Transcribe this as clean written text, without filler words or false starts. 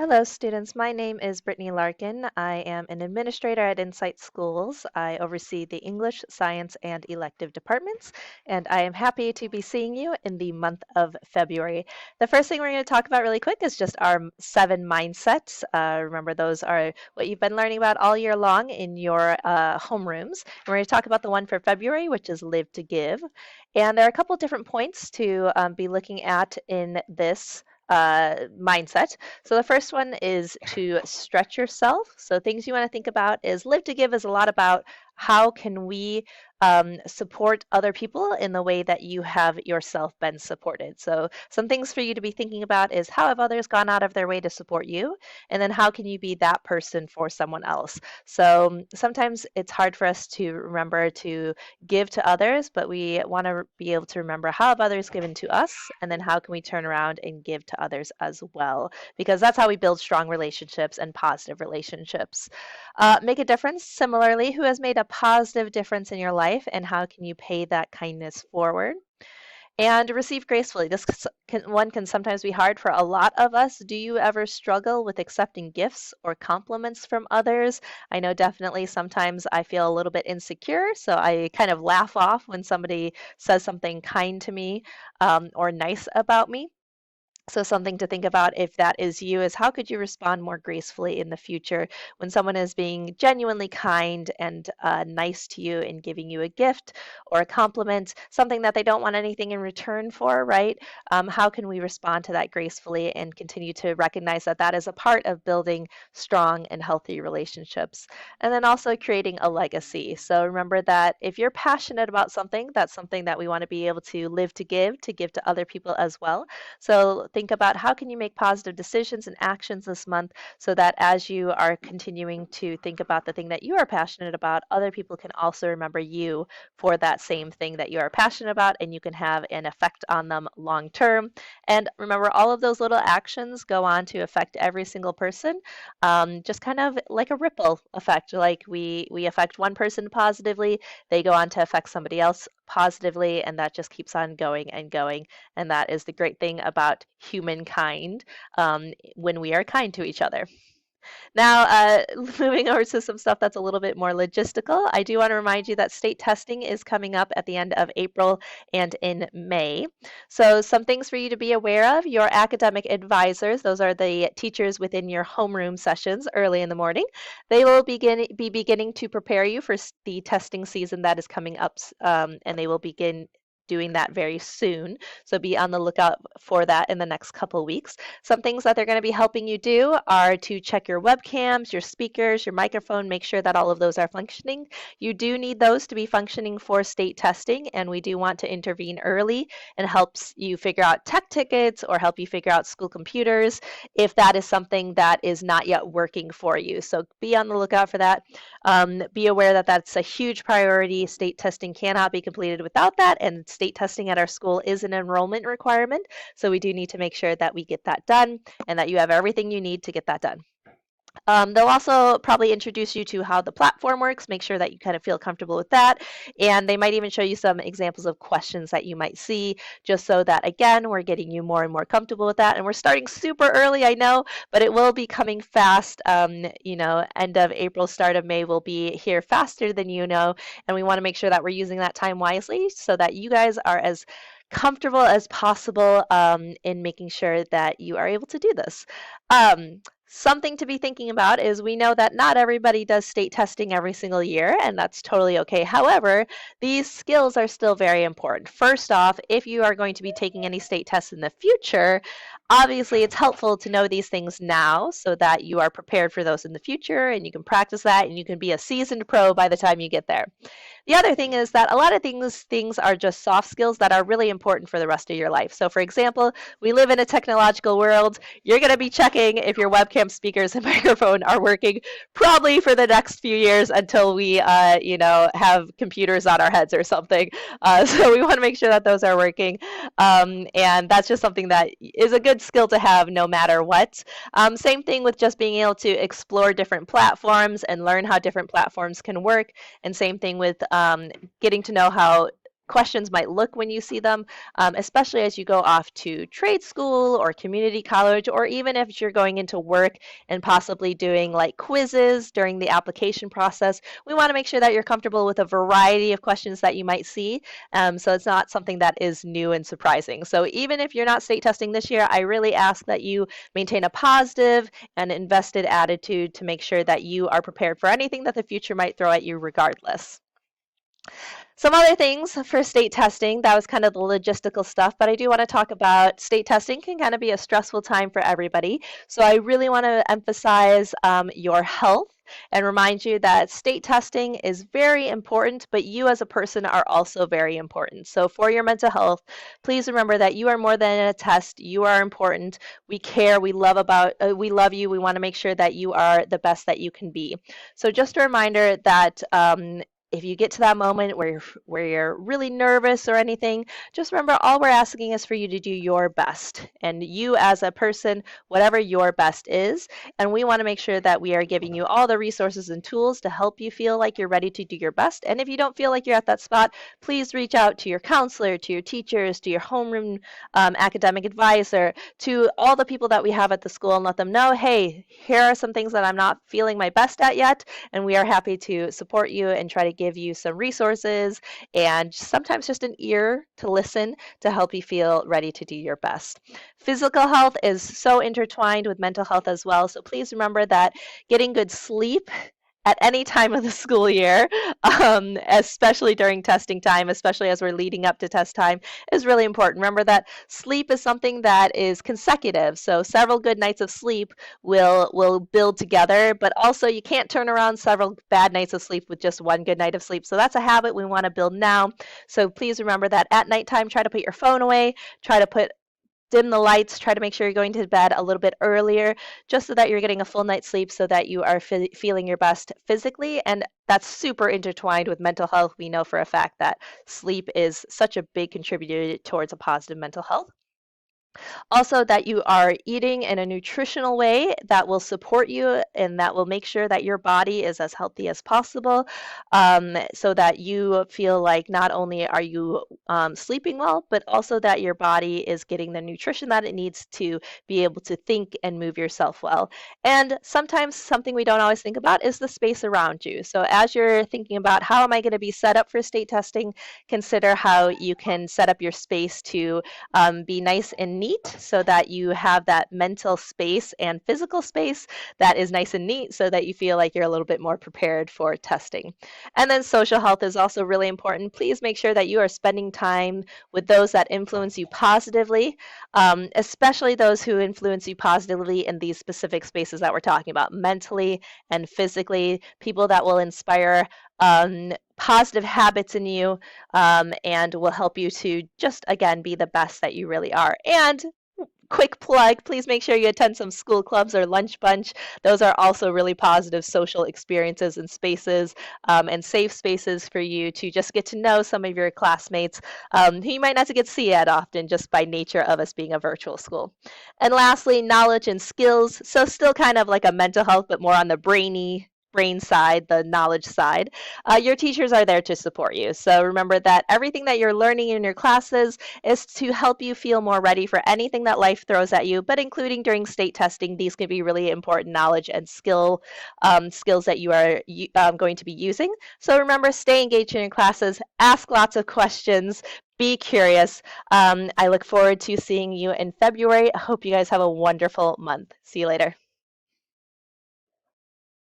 Hello, students. My name is Brittney Larkin. I am an administrator at Insight Schools. I oversee the English, Science, and Elective departments, and I am happy to be seeing you in the month of February. The first thing we're going to talk about really quick is just our 7 mindsets. Remember, those are what you've been learning about all year long in your homerooms. And we're going to talk about the one for February, which is Live to Give. And there are a couple different points to be looking at in this mindset. So the first one is to stretch yourself. So things you want to think about is Live to Give is a lot about how can we support other people in the way that you have yourself been supported. So some things for you to be thinking about is how have others gone out of their way to support you? And then how can you be that person for someone else? So sometimes it's hard for us to remember to give to others, but we want to be able to remember how have others given to us, and then how can we turn around and give to others as well, because that's how we build strong relationships and positive relationships. Make a difference. Similarly, who has made a positive difference in your life, and how can you pay that kindness forward? And receive gracefully. One can sometimes be hard for a lot of us. Do you ever struggle with accepting gifts or compliments from others? I know definitely sometimes I feel a little bit insecure, so I kind of laugh off when somebody says something kind to me or nice about me. So something to think about if that is you is how could you respond more gracefully in the future when someone is being genuinely kind and nice to you and giving you a gift or a compliment, something that they don't want anything in return for, right? How can we respond to that gracefully and continue to recognize that that is a part of building strong and healthy relationships? And then also creating a legacy. So remember that if you're passionate about something, that's something that we want to be able to give to other people as well. So think about how can you make positive decisions and actions this month so that as you are continuing to think about the thing that you are passionate about, other people can also remember you for that same thing that you are passionate about, and you can have an effect on them long term. And remember, all of those little actions go on to affect every single person, just kind of like a ripple effect. Like we affect one person positively, they go on to affect somebody else positively, and that just keeps on going and going. And that is the great thing about humankind when we are kind to each other. Now, moving over to some stuff that's a little bit more logistical, I do want to remind you that state testing is coming up at the end of April and in May. So, some things for you to be aware of your academic advisors, those are the teachers within your homeroom sessions early in the morning. They will be beginning to prepare you for the testing season that is coming up, and they will begin doing that very soon. So be on the lookout for that in the next couple weeks. Some things that they're going to be helping you do are to check your webcams, your speakers, your microphone, make sure that all of those are functioning. You do need those to be functioning for state testing, and we do want to intervene early and helps you figure out tech tickets or help you figure out school computers if that is something that is not yet working for you. So be on the lookout for that. Be aware that that's a huge priority. State testing cannot be completed without that, and state testing at our school is an enrollment requirement. So we do need to make sure that we get that done and that you have everything you need to get that done. They'll also probably introduce you to how the platform works, make sure that you kind of feel comfortable with that. And they might even show you some examples of questions that you might see, just so that, again, we're getting you more and more comfortable with that. And we're starting super early, I know, but it will be coming fast. End of April, start of May will be here faster than you know. And we want to make sure that we're using that time wisely so that you guys are as comfortable as possible in making sure that you are able to do this. Something to be thinking about is we know that not everybody does state testing every single year, and that's totally okay. However, these skills are still very important. First off, if you are going to be taking any state tests in the future, obviously it's helpful to know these things now so that you are prepared for those in the future and you can practice that and you can be a seasoned pro by the time you get there. The other thing is that a lot of things are just soft skills that are really important for the rest of your life. So for example, we live in a technological world. You're going to be checking if your webcam, speakers, and microphone are working probably for the next few years until we, have computers on our heads or something. So we want to make sure that those are working. And that's just something that is a good skill to have no matter what. Same thing with just being able to explore different platforms and learn how different platforms can work. And same thing with getting to know how questions might look when you see them, especially as you go off to trade school or community college, or even if you're going into work and possibly doing like quizzes during the application process. We want to make sure that you're comfortable with a variety of questions that you might see, so it's not something that is new and surprising. So even if you're not state testing this year, I really ask that you maintain a positive and invested attitude to make sure that you are prepared for anything that the future might throw at you regardless. Some other things for state testing, that was kind of the logistical stuff, but I do want to talk about state testing can kind of be a stressful time for everybody. So I really want to emphasize your health and remind you that state testing is very important, but you as a person are also very important. So for your mental health, please remember that you are more than a test. You are important. We care. We love you. We want to make sure that you are the best that you can be. So just a reminder that if you get to that moment where you're really nervous or anything, just remember all we're asking is for you to do your best. And you as a person, whatever your best is, and we want to make sure that we are giving you all the resources and tools to help you feel like you're ready to do your best. And if you don't feel like you're at that spot, please reach out to your counselor, to your teachers, to your homeroom academic advisor, to all the people that we have at the school, and let them know, hey, here are some things that I'm not feeling my best at yet, and we are happy to support you and try to give you some resources and sometimes just an ear to listen to help you feel ready to do your best. Physical health is so intertwined with mental health as well, so please remember that getting good sleep at any time of the school year, especially during testing time, especially as we're leading up to test time, is really important. Remember that sleep is something that is consecutive. So several good nights of sleep will build together, but also you can't turn around several bad nights of sleep with just one good night of sleep. So that's a habit we want to build now. So please remember that at nighttime, try to put your phone away, try to dim the lights, try to make sure you're going to bed a little bit earlier, just so that you're getting a full night's sleep so that you are feeling your best physically. And that's super intertwined with mental health. We know for a fact that sleep is such a big contributor towards a positive mental health. Also, that you are eating in a nutritional way that will support you and that will make sure that your body is as healthy as possible, so that you feel like not only are you sleeping well, but also that your body is getting the nutrition that it needs to be able to think and move yourself well. And sometimes something we don't always think about is the space around you. So as you're thinking about how am I going to be set up for state testing, consider how you can set up your space to be nice and neat so that you have that mental space and physical space that is nice and neat so that you feel like you're a little bit more prepared for testing. And then social health is also really important. Please make sure that you are spending time with those that influence you positively, especially those who influence you positively in these specific spaces that we're talking about, mentally and physically, people that will inspire positive habits in you, and will help you to just, again, be the best that you really are. And quick plug, please make sure you attend some school clubs or lunch bunch. Those are also really positive social experiences and spaces, and safe spaces for you to just get to know some of your classmates, who you might not get to see yet often just by nature of us being a virtual school. And lastly, knowledge and skills. So still kind of like a mental health, but more on the brain side, the knowledge side. Your teachers are there to support you. So remember that everything that you're learning in your classes is to help you feel more ready for anything that life throws at you, but including during state testing, these can be really important knowledge and skills that you are going to be using. So remember, stay engaged in your classes, ask lots of questions, be curious. I look forward to seeing you in February. I hope you guys have a wonderful month. See you later.